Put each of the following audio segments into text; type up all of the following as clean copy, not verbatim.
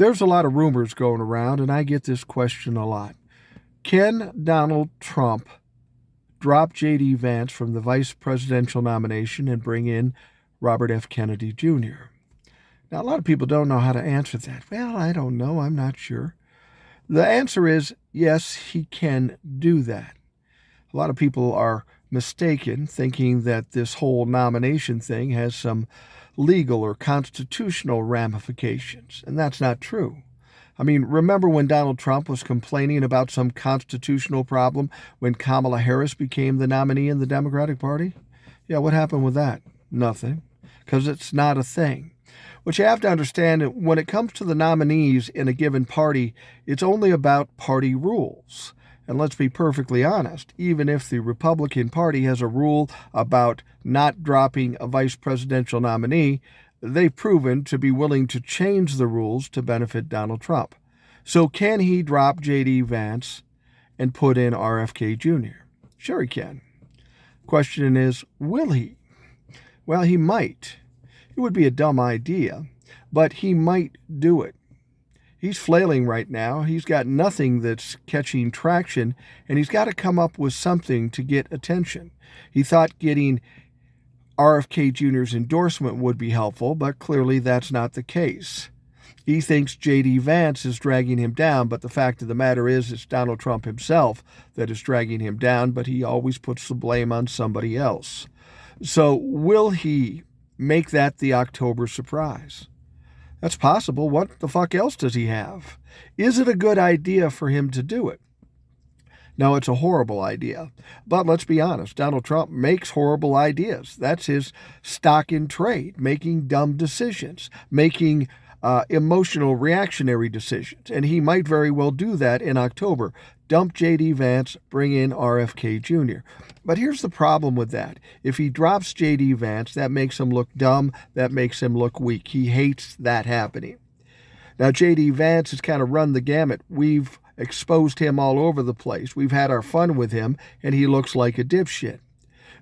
There's a lot of rumors going around, and I get this question a lot. Can Donald Trump drop J.D. Vance from the vice presidential nomination and bring in Robert F. Kennedy Jr.? Now, a lot of people don't know how to answer that. Well, I don't know. I'm not sure. The answer is yes, he can do that. A lot of people are mistaken, thinking that this whole nomination thing has some legal or constitutional ramifications, and that's not true. I mean, remember when Donald Trump was complaining about some constitutional problem when Kamala Harris became the nominee in the Democratic Party? Yeah, what happened with that? Nothing, because it's not a thing. What you have to understand, when it comes to the nominees in a given party, it's only about party rules. And let's be perfectly honest, even if the Republican Party has a rule about not dropping a vice presidential nominee, they've proven to be willing to change the rules to benefit Donald Trump. So can he drop J.D. Vance and put in RFK Jr.? Sure he can. Question is, will he? Well, he might. It would be a dumb idea, but he might do it. He's flailing right now. He's got nothing that's catching traction, and he's got to come up with something to get attention. He thought getting RFK Jr.'s endorsement would be helpful, but clearly that's not the case. He thinks J.D. Vance is dragging him down, but the fact of the matter is it's Donald Trump himself that is dragging him down, but he always puts the blame on somebody else. So will he make that the October surprise? That's possible. What the fuck else does he have? Is it a good idea for him to do it? No, it's a horrible idea. But let's be honest, Donald Trump makes horrible ideas. That's his stock in trade, making dumb decisions, making emotional, reactionary decisions. And he might very well do that in October. Dump J.D. Vance, bring in RFK Jr. But here's the problem with that. If he drops J.D. Vance, that makes him look dumb. That makes him look weak. He hates that happening. Now, J.D. Vance has kind of run the gamut. We've exposed him all over the place. We've had our fun with him, and he looks like a dipshit.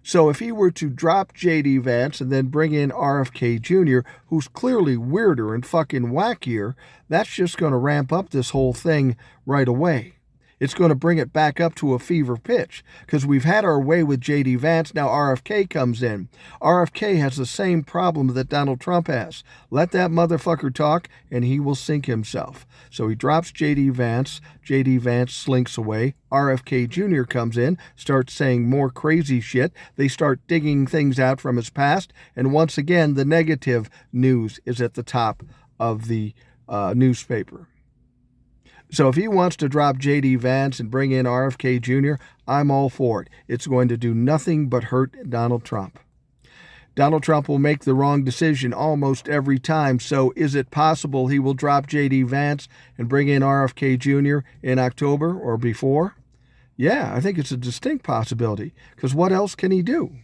So if he were to drop J.D. Vance and then bring in RFK Jr., who's clearly weirder and fucking wackier, that's just going to ramp up this whole thing right away. It's going to bring it back up to a fever pitch because we've had our way with J.D. Vance. Now RFK comes in. RFK has the same problem that Donald Trump has. Let that motherfucker talk and he will sink himself. So he drops J.D. Vance. J.D. Vance slinks away. RFK Jr. comes in, starts saying more crazy shit. They start digging things out from his past. And once again, the negative news is at the top of the newspaper. So if he wants to drop J.D. Vance and bring in RFK Jr., I'm all for it. It's going to do nothing but hurt Donald Trump. Donald Trump will make the wrong decision almost every time, so is it possible he will drop J.D. Vance and bring in RFK Jr. in October or before? Yeah, I think it's a distinct possibility, because what else can he do?